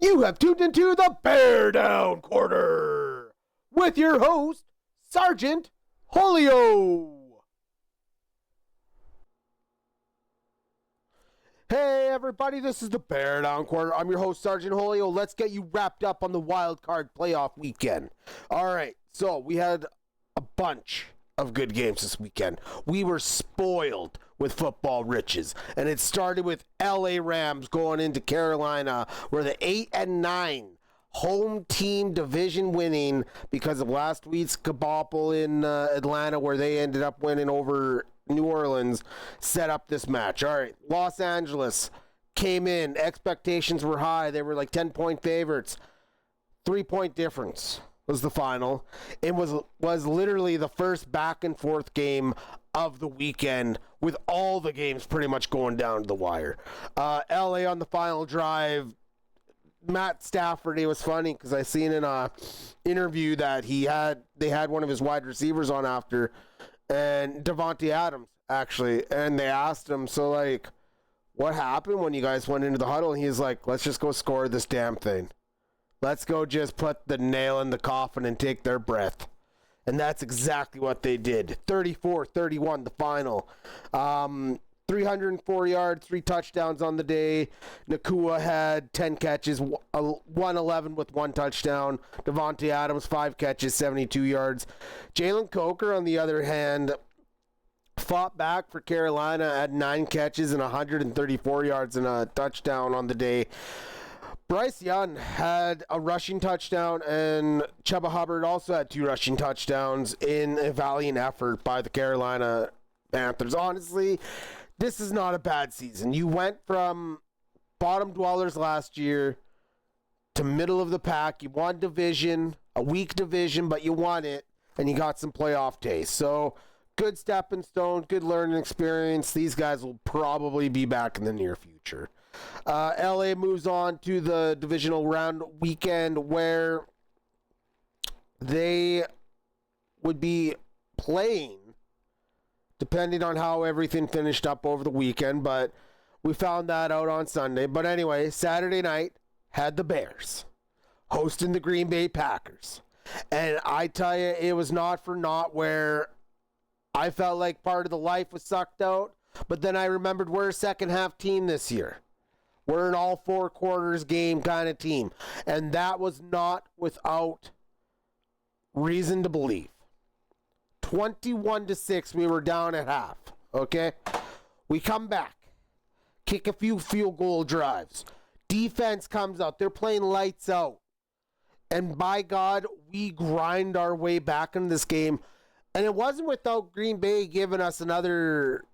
You have tuned into the BearDown Corner with your host, Sergeant Holio. Hey everybody, this is the BearDown Corner. I'm your host, Sergeant Holio. Let's get you wrapped up on the Wildcard playoff weekend. All right, so we had a bunch of good games this weekend. We were spoiled with football riches, and it started with LA Rams going into Carolina, where the 8-9 home team division winning because of last week's kabobble in Atlanta, where they ended up winning over New Orleans, set up this match. All right, Los Angeles came in. Expectations were high. They were like 10-point favorites. 3-point difference was the final. It was literally the first back and forth game of the weekend, with all the games pretty much going down to the wire. LA on the final drive, Matt Stafford, it was funny because I seen in a interview that they had one of his wide receivers on after, and Davante Adams actually, and they asked him, so like, what happened when you guys went into the huddle? And he's like, let's just go score this damn thing. Let's go just put the nail in the coffin and take their breath. And that's exactly what they did. 34-31, the final. 304 yards, 3 touchdowns on the day. Nakua had 10 catches, 111 with 1 touchdown. Davante Adams, 5 catches, 72 yards. Jalen Coker, on the other hand, fought back for Carolina, had 9 catches and 134 yards and a touchdown on the day. Bryce Young had a rushing touchdown, and Chuba Hubbard also had 2 rushing touchdowns in a valiant effort by the Carolina Panthers. Honestly, this is not a bad season. You went from bottom dwellers last year to middle of the pack. You won division, a weak division, but you won it, and you got some playoff taste. So, good stepping stone, good learning experience. These guys will probably be back in the near future. LA moves on to the Divisional Round weekend, where they would be playing, depending on how everything finished up over the weekend, but we found that out on Sunday. But anyway, Saturday night had the Bears hosting the Green Bay Packers. And I tell you, it was not for naught, where I felt like part of the life was sucked out, but then I remembered we're a second half team this year. We're an all 4 quarters game kind of team. And that was not without reason to believe. 21-6, we were down at half. Okay? We come back. Kick a few field goal drives. Defense comes out. They're playing lights out. And by God, we grind our way back into this game. And it wasn't without Green Bay giving us another,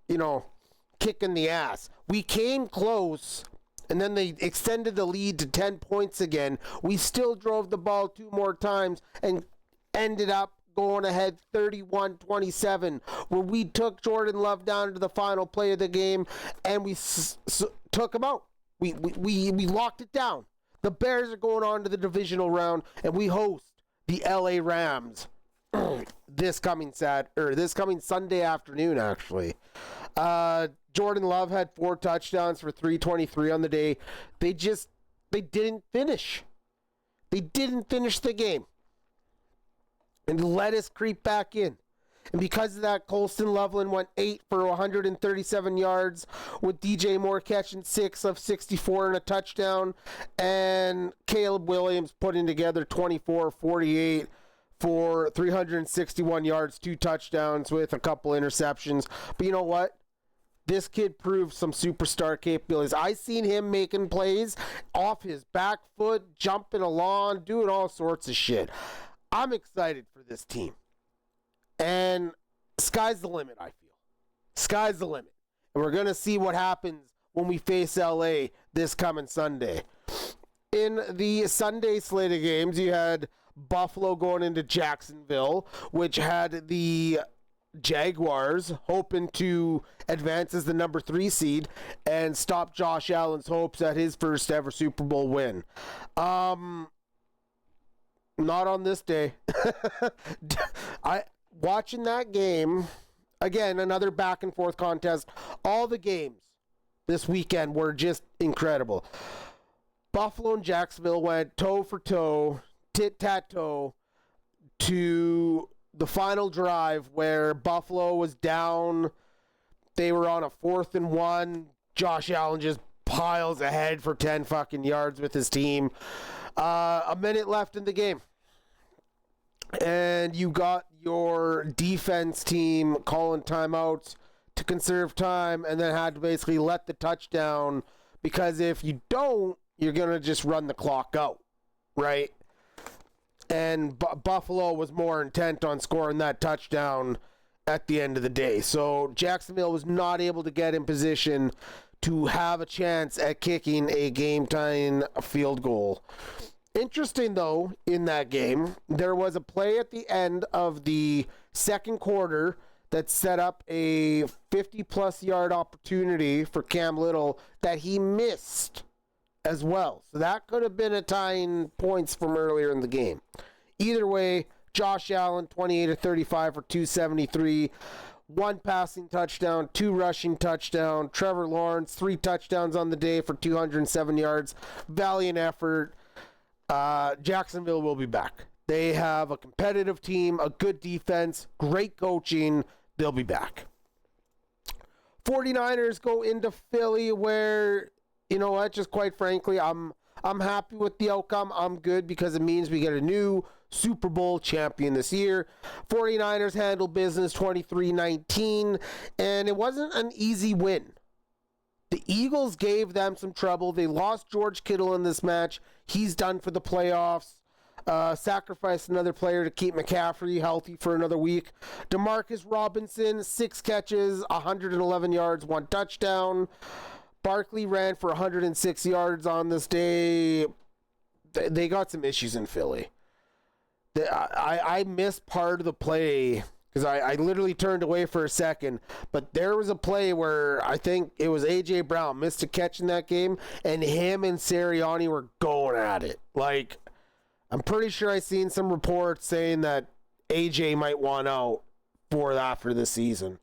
kick in the ass. We came close, and then they extended the lead to 10 points again. We still drove the ball 2 more times and ended up going ahead 31-27, where we took Jordan Love down to the final play of the game, and we took him out. We locked it down. The Bears are going on to the Divisional Round, and we host the LA Rams this coming Sunday afternoon, actually. Jordan Love had 4 touchdowns for 323 on the day. They didn't finish. They didn't finish the game. And let us creep back in. And because of that, Colston Loveland went 8 for 137 yards, with DJ Moore catching 6 of 64 and a touchdown, and Caleb Williams putting together 24-48 for 361 yards, 2 touchdowns with a couple interceptions. But you know what? This kid proved some superstar capabilities. I seen him making plays off his back foot, jumping along, doing all sorts of shit. I'm excited for this team. And sky's the limit, I feel. Sky's the limit. And we're going to see what happens when we face LA this coming Sunday. In the Sunday slate of games, you had Buffalo going into Jacksonville, which had the Jaguars hoping to advance as the number 3 seed and stop Josh Allen's hopes at his first ever Super Bowl win. Not on this day. Watching that game, again, another back and forth contest. All the games this weekend were just incredible. Buffalo and Jacksonville went toe for toe, tit-tat-toe, to the final drive where Buffalo was down. They were on a 4th and 1. Josh Allen just piles ahead for 10 fucking yards with his team. A minute left in the game. And you got your defense team calling timeouts to conserve time, and then had to basically let the touchdown, because if you don't, you're going to just run the clock out, right? And Buffalo was more intent on scoring that touchdown at the end of the day. So Jacksonville was not able to get in position to have a chance at kicking a game-tying field goal. Interesting, though, in that game, there was a play at the end of the second quarter that set up a 50-plus yard opportunity for Cam Little that he missed as well. So that could have been a tying points from earlier in the game. Either way, Josh Allen, 28 of 35 for 273, 1 passing touchdown, 2 rushing touchdown. Trevor Lawrence, 3 touchdowns on the day for 207 yards. Valiant effort. Jacksonville will be back. They have a competitive team, a good defense, great coaching. They'll be back. 49ers go into Philly where, you know what, just quite frankly, I'm happy with the outcome. I'm good because it means we get a new Super Bowl champion this year. 49ers handled business 23-19, and it wasn't an easy win. The Eagles gave them some trouble. They lost George Kittle in this match. He's done for the playoffs. Sacrificed another player to keep McCaffrey healthy for another week. Demarcus Robinson, 6 catches, 111 yards, 1 touchdown. Barkley ran for 106 yards on this day. They got some issues in Philly. I missed part of the play because I literally turned away for a second. But there was a play where I think it was A.J. Brown missed a catch in that game, and him and Sirianni were going at it. Like, I'm pretty sure I seen some reports saying that A.J. might want out for after this season.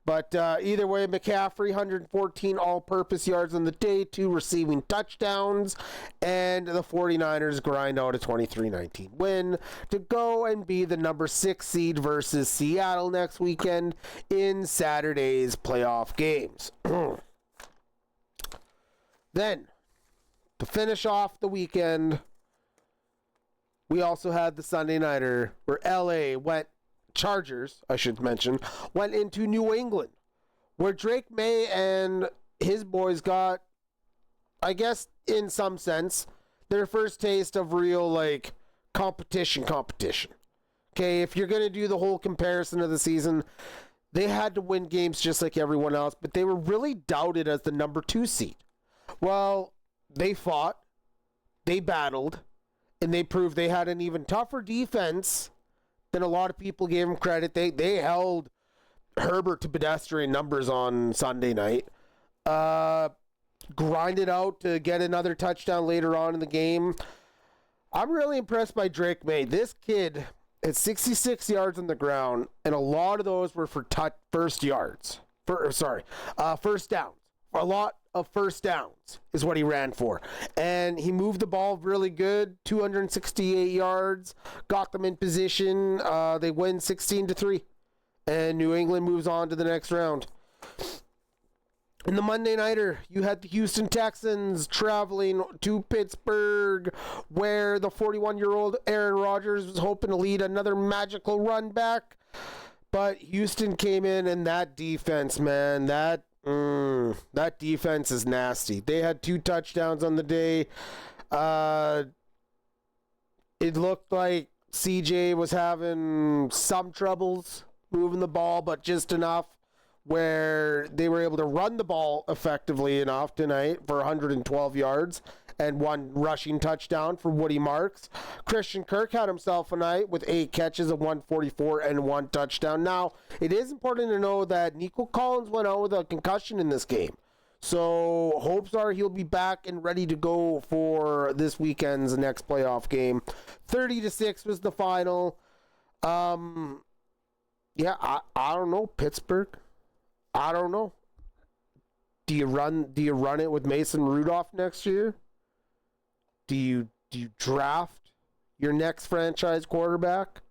But either way, McCaffrey, 114 all-purpose yards on the day, 2 receiving touchdowns, and the 49ers grind out a 23-19 win to go and be the number 6 seed versus Seattle next weekend in Saturday's playoff games. Then, to finish off the weekend, we also had the Sunday Nighter where Chargers, I should mention, went into New England, where Drake May and his boys got, I guess, in some sense, their first taste of real, like, competition. Okay, if you're going to do the whole comparison of the season, they had to win games just like everyone else, but they were really doubted as the number 2 seed. Well, they fought, they battled, and they proved they had an even tougher defense than a lot of people gave them credit. They held Herbert to pedestrian numbers on Sunday night. Grinded out to get another touchdown later on in the game. I'm really impressed by Drake May. This kid had 66 yards on the ground, and a lot of those were for first downs. A lot of first downs is what he ran for. And he moved the ball really good, 268 yards, got them in position. They win 16-3. And New England moves on to the next round. In the Monday Nighter, you had the Houston Texans traveling to Pittsburgh, where the 41-year-old Aaron Rodgers was hoping to lead another magical run back. But Houston came in, and that defense, man, that defense is nasty. They had 2 touchdowns on the day. It looked like CJ was having some troubles moving the ball, but just enough where they were able to run the ball effectively enough tonight for 112 yards and 1 rushing touchdown for Woody Marks. Christian Kirk had himself a night with 8 catches of 144 and 1 touchdown. Now, it is important to know that Nico Collins went out with a concussion in this game. So hopes are he'll be back and ready to go for this weekend's next playoff game. 30-6 was the final. I don't know, Pittsburgh. I don't know. Do you run it with Mason Rudolph next year? Do you draft your next franchise quarterback?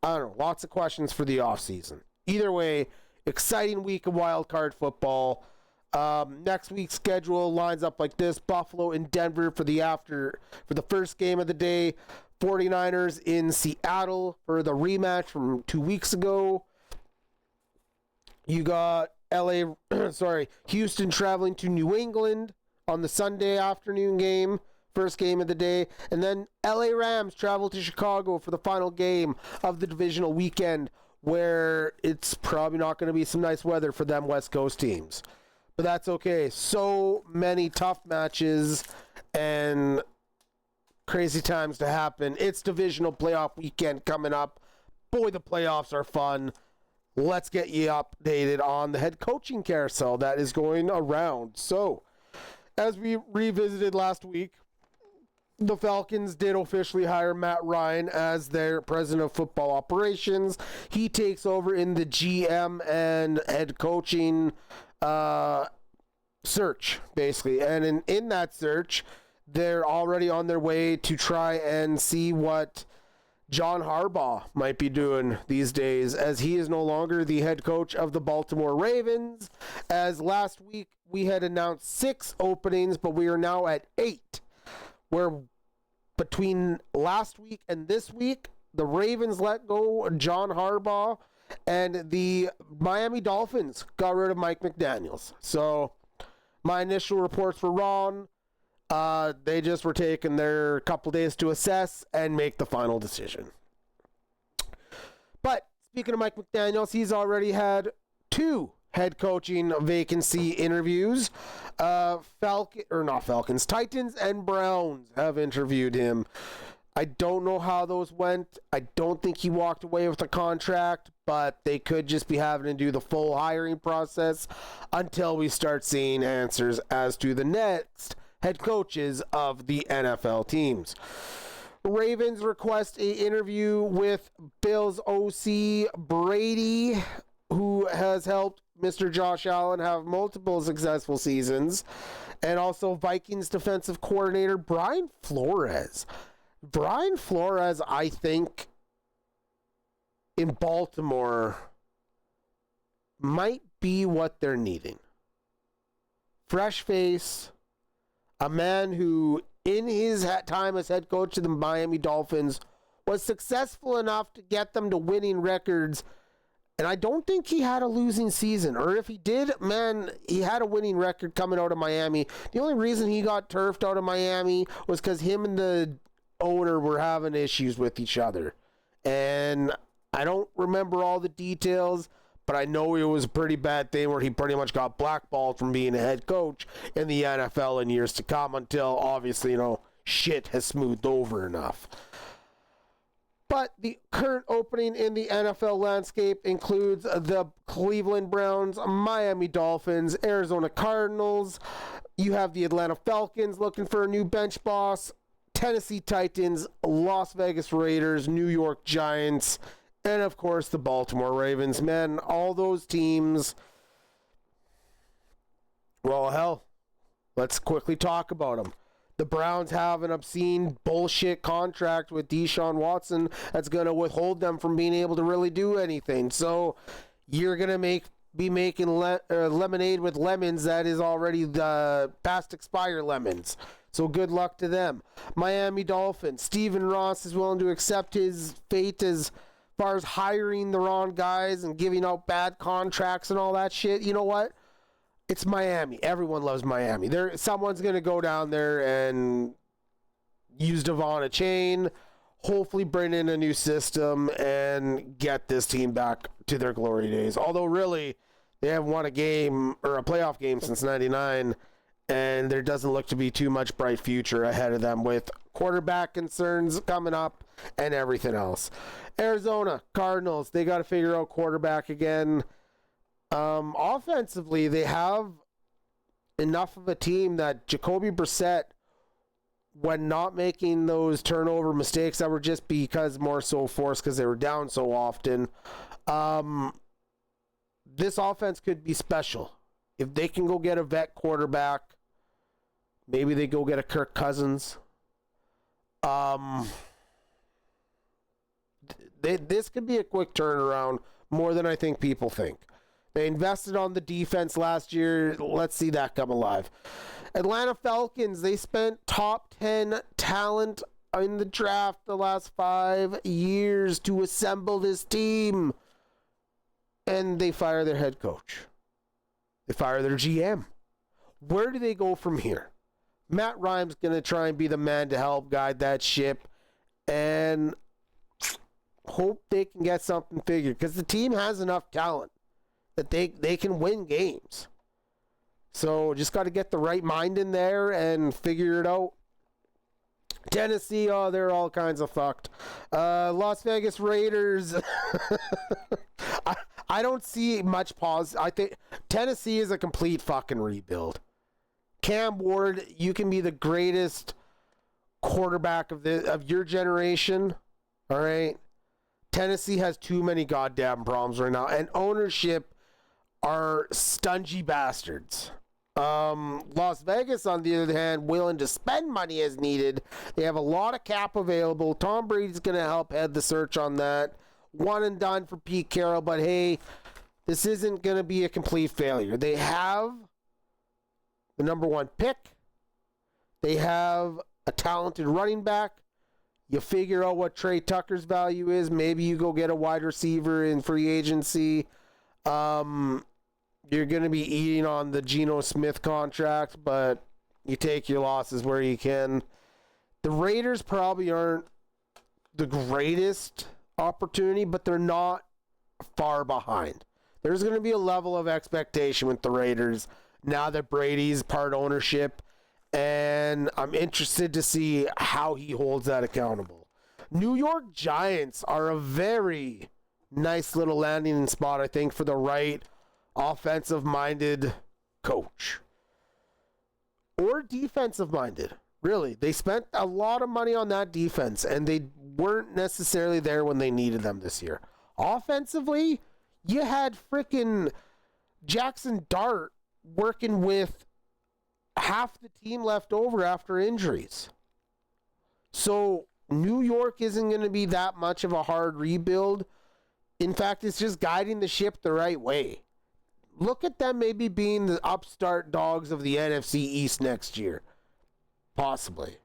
I don't know. Lots of questions for the offseason. Either way, exciting week of wildcard football. Next week's schedule lines up like this: Buffalo in Denver for the first game of the day. 49ers in Seattle for the rematch from 2 weeks ago. You got Houston traveling to New England on the Sunday afternoon game, first game of the day. And then LA Rams travel to Chicago for the final game of the divisional weekend, where it's probably not going to be some nice weather for them West Coast teams. But that's okay. So many tough matches and crazy times to happen. It's divisional playoff weekend coming up. Boy, the playoffs are fun. Let's get you updated on the head coaching carousel that is going around. So, as we revisited last week, the Falcons did officially hire Matt Ryan as their president of football operations. He takes over in the GM and head coaching search, basically. And in that search, they're already on their way to try and see what John Harbaugh might be doing these days, as he is no longer the head coach of the Baltimore Ravens. As last week we had announced 6 openings, but we are now at 8. Where between last week and this week, the Ravens let go John Harbaugh, and the Miami Dolphins got rid of Mike McDaniels. So my initial reports were wrong. They just were taking their couple days to assess and make the final decision. But speaking of Mike McDaniels, he's already had 2 head coaching vacancy interviews. Titans and Browns have interviewed him. I don't know how those went. I don't think he walked away with a contract, but they could just be having to do the full hiring process until we start seeing answers as to the next head coaches of the NFL teams. Ravens request an interview with Bills OC Brady, who has helped Mr. Josh Allen have multiple successful seasons, and also Vikings defensive coordinator Brian Flores. Brian Flores, I think, in Baltimore might be what they're needing. Fresh face, a man who, in his time as head coach of the Miami Dolphins, was successful enough to get them to winning records. And I don't think he had a losing season. Or if he did, man, he had a winning record coming out of Miami. The only reason he got turfed out of Miami was because him and the owner were having issues with each other. And I don't remember all the details, but I know it was a pretty bad thing where he pretty much got blackballed from being a head coach in the NFL in years to come until, obviously, shit has smoothed over enough. But the current opening in the NFL landscape includes the Cleveland Browns, Miami Dolphins, Arizona Cardinals. You have the Atlanta Falcons looking for a new bench boss, Tennessee Titans, Las Vegas Raiders, New York Giants, and, of course, the Baltimore Ravens. Man, all those teams. Well, hell, let's quickly talk about them. The Browns have an obscene bullshit contract with Deshaun Watson that's going to withhold them from being able to really do anything. So you're going to be making lemonade with lemons that is already the past expire lemons. So good luck to them. Miami Dolphins. Stephen Ross is willing to accept his fate as far as hiring the wrong guys and giving out bad contracts and all that shit. You know what? It's Miami. Everyone loves Miami. Someone's going to go down there and use Devon a chain, hopefully bring in a new system, and get this team back to their glory days. Although, really, they haven't won a game or a playoff game since 99, and there doesn't look to be too much bright future ahead of them with quarterback concerns coming up and everything else. Arizona Cardinals, they got to figure out quarterback again. Offensively, they have enough of a team that Jacoby Brissett, when not making those turnover mistakes that were just because more so forced because they were down so often, this offense could be special. If they can go get a vet quarterback, maybe they go get a Kirk Cousins, This could be a quick turnaround, more than I think people think. They invested on the defense last year. Let's see that come alive. Atlanta Falcons, they spent top 10 talent in the draft the last 5 years to assemble this team. And they fire their head coach. They fire their GM. Where do they go from here? Matt Ryan's going to try and be the man to help guide that ship. And hope they can get something figured. Because the team has enough talent that they can win games. So just got to get the right mind in there and figure it out. Tennessee, they're all kinds of fucked. Las Vegas Raiders. I don't see much pause. I think Tennessee is a complete fucking rebuild. Cam Ward, you can be the greatest quarterback of your generation. All right. Tennessee has too many goddamn problems right now, and ownership are stingy bastards. Las Vegas, on the other hand, willing to spend money as needed. They have a lot of cap available. Tom Brady's going to help head the search on that. One and done for Pete Carroll, but hey, this isn't going to be a complete failure. They have the number 1 pick. They have a talented running back. You figure out what Trey Tucker's value is. Maybe you go get a wide receiver in free agency. You're going to be eating on the Geno Smith contract, but you take your losses where you can. The Raiders probably aren't the greatest opportunity, but they're not far behind. There's going to be a level of expectation with the Raiders now that Brady's part ownership, and I'm interested to see how he holds that accountable. New York Giants are a very nice little landing spot, I think, for the right offensive-minded coach. Or defensive-minded, really. They spent a lot of money on that defense, and they weren't necessarily there when they needed them this year. Offensively, you had frickin' Jackson Dart working with half the team left over after injuries. So New York isn't going to be that much of a hard rebuild. In fact, it's just guiding the ship the right way. Look at them maybe being the upstart dogs of the NFC East next year. Possibly.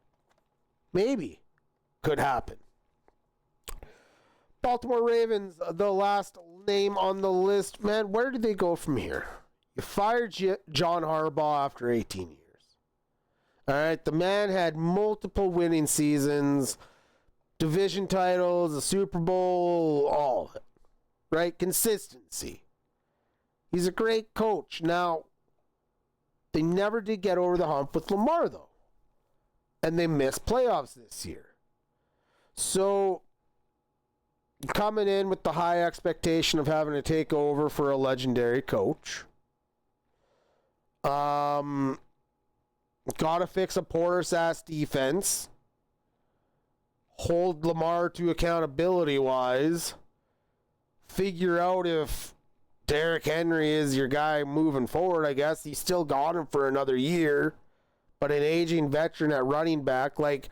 Maybe. Could happen. Baltimore Ravens, the last name on the list. Man, where do they go from here? You fired John Harbaugh after 18 years. All right, the man had multiple winning seasons, division titles, a Super Bowl, all of it. Right? Consistency. He's a great coach. Now, they never did get over the hump with Lamar, though. And they missed playoffs this year. So, coming in with the high expectation of having to take over for a legendary coach. Gotta fix a porous-ass defense. Hold Lamar to accountability-wise. Figure out if Derrick Henry is your guy moving forward, I guess. He still got him for another year. But an aging veteran at running back, like,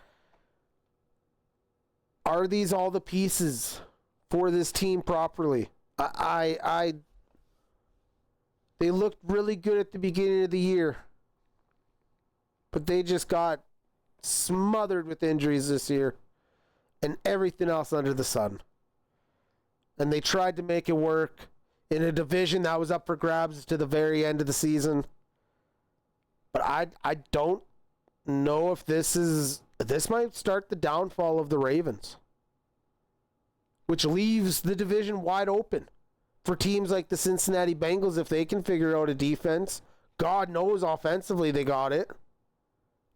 are these all the pieces for this team properly? They looked really good at the beginning of the year. But they just got smothered with injuries this year. And everything else under the sun. And they tried to make it work in a division that was up for grabs to the very end of the season. But I don't know if this might start the downfall of the Ravens. Which leaves the division wide open for teams like the Cincinnati Bengals if they can figure out a defense. God knows offensively they got it.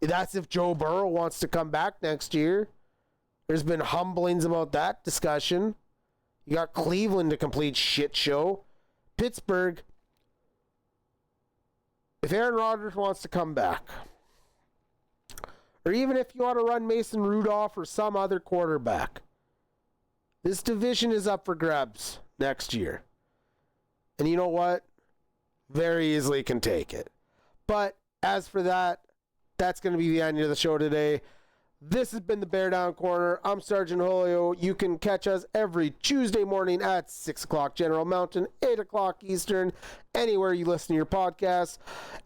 That's if Joe Burrow wants to come back next year. There's been humblings about that discussion. You got Cleveland, a complete shit show. Pittsburgh, if Aaron Rodgers wants to come back, or even if you want to run Mason Rudolph or some other quarterback, this division is up for grabs next year. And you know what? Very easily can take it. But as for that, that's going to be the end of the show today. This has been the BearDown Corner. I'm Sergeant Julio. You can catch us every Tuesday morning at 6 o'clock General Mountain, 8 o'clock Eastern, anywhere you listen to your podcasts.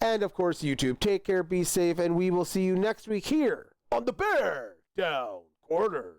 And, of course, YouTube. Take care, be safe, and we will see you next week here on the BearDown Corner.